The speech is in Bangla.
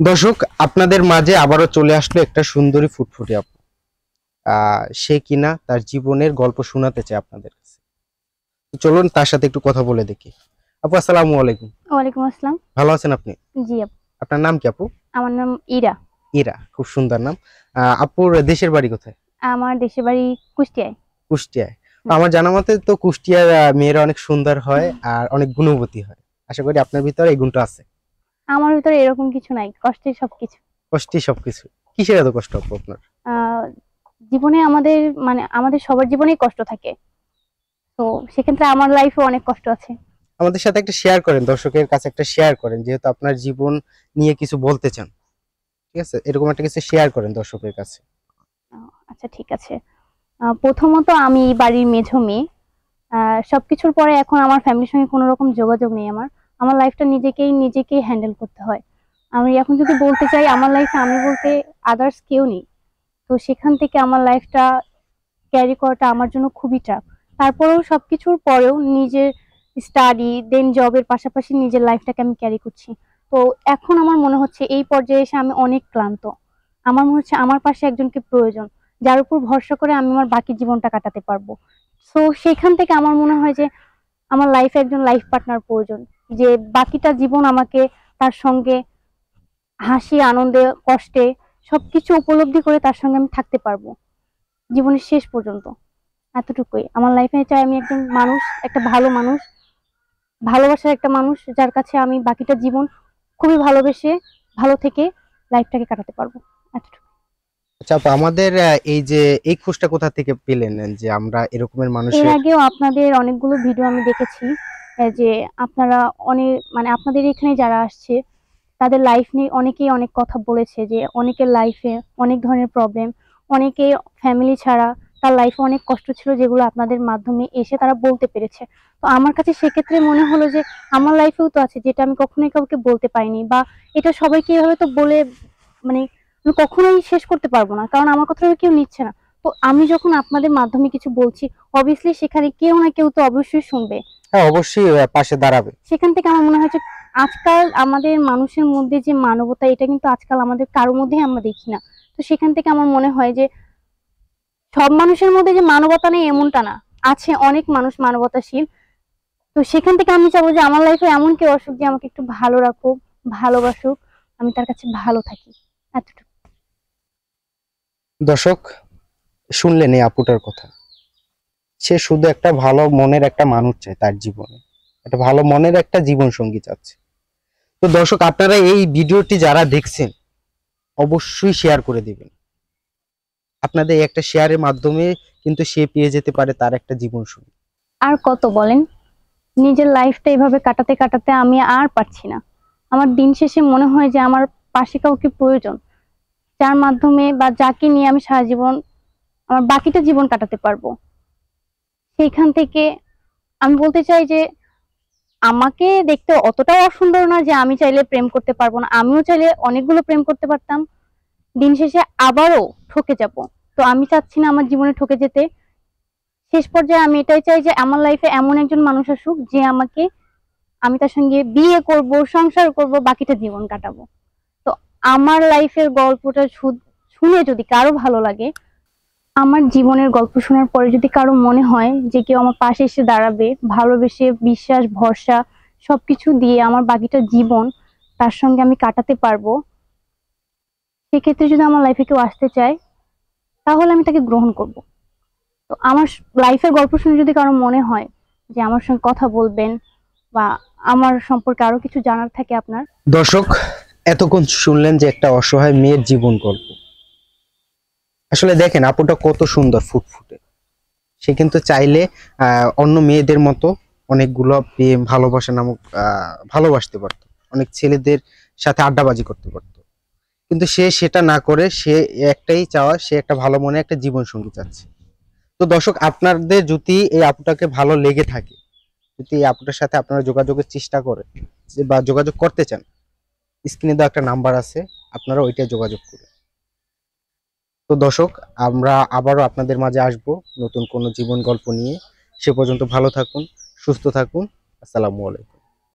দর্শক, আপনাদের মাঝে আবারও চলে আসলো একটা সুন্দরী ফুটফুটে আপু। সে কিনা তার জীবনের গল্প শোনাতে চায় আপনাদের কাছে। তো চলুন তার সাথে একটু কথা বলে দেখি। আপু, আসসালামু আলাইকুম। ওয়ালাইকুম আসসালাম। ভালো আছেন আপনি? জি আপু। আপনার নাম কি আপু? আমার নাম ইরা। ইরা, খুব সুন্দর নাম। আপুর দেশের বাড়ি কোথায়? আমার দেশের বাড়ি কুষ্টিয়ায়। কুষ্টিয়ায়। তো হুম। আমার জানা মতে তো কুষ্টিয়ার মেয়েরা অনেক সুন্দর হয় আর অনেক গুণবতী হয়। আশা করি আপনার ভিতরে এই গুণটা আছে। আমার ভিতরে এরকম কিছু নাই, কষ্টের সবকিছু। কষ্টই সবকিছু। কিসের এত কষ্ট আপু আপনার? আহ জীবনে আমাদের সবার জীবনেই কষ্ট থাকে। তো সেক্ষেত্রে আমার লাইফে অনেক কষ্ট আছে। আমাদের সাথে একটা শেয়ার করেন, দর্শকের কাছে একটা শেয়ার করেন, যেহেতু আপনার জীবন নিয়ে কিছু বলতে চান। ঠিক আছে, এরকম একটা কিছু শেয়ার করেন দর্শকের কাছে। আচ্ছা, ঠিক আছে। প্রথমত আমি এই বাড়ির মেঝো মেয়ে। সবকিছুর পরে এখন আমার ফ্যামিলির সঙ্গে কোনো রকম যোগাযোগ নেই। আমার আমার লাইফটা নিজেকেই হ্যান্ডেল করতে হয়। আমি এখন যদি বলতে চাই আমার লাইফে আমি বলতে আদার্স কেউ নেই। তো সেখান থেকে আমার লাইফটা ক্যারি করাটা আমার জন্য খুবই টাফ। তারপরেও সবকিছুর পরেও নিজের স্টাডি দেন জবের পাশাপাশি নিজের লাইফটাকে আমি ক্যারি করছি। তো এখন আমার মনে হচ্ছে এই পর্যায়ে এসে আমি অনেক ক্লান্ত। আমার মনে হচ্ছে আমার পাশে একজনকে প্রয়োজন, যার উপর ভরসা করে আমি আমার বাকি জীবনটা কাটাতে পারবো। তো সেখান থেকে আমার মনে হয় যে আমার লাইফে একজন লাইফ পার্টনার প্রয়োজন, যে বাকিটা জীবন আমাকে তার সঙ্গে হাসি আনন্দে কষ্টে সবকিছু উপলব্ধি করে তার সঙ্গে আমি থাকতে পারবো জীবনের শেষ পর্যন্ত। এতটুকুই আমার লাইফে চাই। আমি একজন মানুষ, একটা ভালো মানুষ, ভালোবাসার একটা মানুষ, যার কাছে আমি বাকিটা জীবন খুবই ভালোবেসে ভালো থেকে লাইফটাকে কাটাতে পারবো। এতটুকু। আচ্ছা আপু, আমাদের এই যে এই খোঁজটা কোথা থেকে পেলেন যে আমরা এরকমের এর মানুষের? আগেও আপনাদের অনেকগুলো ভিডিও আমি দেখেছি, যে আপনারা আপনাদের এখানে যারা আসছে তাদের লাইফ নিয়ে অনেকেই অনেক কথা বলেছে, যে অনেকের লাইফে অনেক ধরনের প্রবলেম, অনেকে ফ্যামিলি ছাড়া তার লাইফে অনেক কষ্ট ছিল, যেগুলো আপনাদের মাধ্যমে এসে তারা বলতে পেরেছে। তো আমার কাছে সেক্ষেত্রে মনে হলো যে আমার লাইফেও তো আছে, যেটা আমি কখনোই কাউকে বলতে পারিনি, বা এটা সবাইকে এভাবে তো বলে মানে আমি কখনোই শেষ করতে পারবো না, কারণ আমার কথাটা কেউ নিচ্ছে না। তো আমি যখন আপনাদের মাধ্যমে কিছু বলছি, অবভিয়াসলি সেখানে কেউ না কেউ তো অবশ্যই শুনবে। হ্যাঁ, অবশ্যই পাশে দাঁড়াবে। সেখান থেকে আমার মনে হয় যে আজকাল আমাদের মানুষের মধ্যে যে মানবতা, এটা কিন্তু আজকাল আমাদের কারোর মধ্যেই আমরা দেখি না। তো সেখান থেকে আমার মনে হয় যে সব মানুষের মধ্যে যে মানবতা নেই এমনটা না, আছে অনেক মানুষ মানবতাশীল। তো সেখান থেকে আমি চাবো যে আমার লাইফে এমন কেউ আসুক যে আমাকে একটু ভালো রাখুক, ভালোবাসুক, আমি তার কাছে ভালো থাকি। এতটুকু। দর্শক, শুনলেন এই আপুটার কথা। সে শুধু একটা ভালো মনের একটা মানুষ চায় তার জীবনে, একটা ভালো মনের একটা জীবন সঙ্গী চাচ্ছে। তো দর্শক, আপনারা এই ভিডিওটি যারা দেখছেন অবশ্যই শেয়ার করে দিবেন। আপনাদের এই একটা শেয়ারের মাধ্যমে কিন্তু সে পেয়ে যেতে পারে তার একটা জীবন সঙ্গী। আর কত বলেন, নিজের লাইফটা এভাবে কাটাতে কাটাতে আমি আর পারছি না। আমার দিন শেষে মনে হয় যে আমার পাশে কাউকে প্রয়োজন, যার মাধ্যমে বা যাকে নিয়ে আমি সারা জীবন আমার বাকিটা জীবন কাটাতে পারবো। সেইখান থেকে আমি বলতে চাই যে আমাকে দেখতে অতটাও অসুন্দর না যে আমি চাইলে প্রেম করতে পারবো না, আমিও চাইলে অনেকগুলো প্রেম করতে পারতাম। দিন শেষে আবারও ঠকে যাব। তো আমি চাচ্ছি না আমার জীবনে ঠকে যেতে। শেষ পর্যায়ে আমি এটাই চাই যে আমার লাইফে এমন একজন মানুষ আসুক, যে আমাকে, আমি তার সঙ্গে বিয়ে করব, সংসার করব, বাকিটা জীবন কাটাবো। তো আমার লাইফের গল্পটা শুনে যদি কারো ভালো লাগে, আমার জীবনের গল্প শোনার পরে যদি কারো মনে হয় যে কেউ আমার পাশে এসে দাঁড়াবে, ভালোবেসে বিশ্বাস ভরসা সবকিছু দিয়ে আমার বাকিটা জীবন তার সঙ্গে আমি কাটাতে পারবো, সেক্ষেত্রে যদি আমার লাইফে কেউ আসতে চায়, তাহলে আমি তাকে গ্রহণ করব। তো আমার লাইফের গল্প শুনে যদি কারো মনে হয় যে আমার সঙ্গে কথা বলবেন, বা আমার সম্পর্কে আরো কিছু জানার থাকে আপনার। দর্শক, এতক্ষণ শুনলেন যে একটা অসহায় মেয়ের জীবন গল্প। আসলে দেখেন আপুটা কত সুন্দর ফুটফুটে। সে কিন্তু চাইলে অন্য মেয়েদের মতো অনেকগুলো প্রেম ভালোবাসা নামক ভালোবাসতে পারতো, অনেক ছেলেদের সাথে আড্ডাবাজি করতে পারতো। কিন্তু সে সেটা না করে সে একটাই চাওয়া, সে একটা ভালো মনে একটা জীবন সঙ্গী চাচ্ছে। তো দর্শক, আপনাদের যদি এই আপুটাকে ভালো লেগে থাকে, যদি এই আপুটার সাথে আপনারা যোগাযোগের চেষ্টা করেন বা যোগাযোগ করতে চান, স্ক্রিনে দেওয়া একটা নাম্বার আছে, আপনারা ওইটাই যোগাযোগ করুন। তো দর্শক, আমরা আবারও আপনাদের মাঝে আসব নতুন কোনো জীবন গল্প নিয়ে। সে পর্যন্ত ভালো থাকুন, সুস্থ থাকুন। আসসালামু আলাইকুম।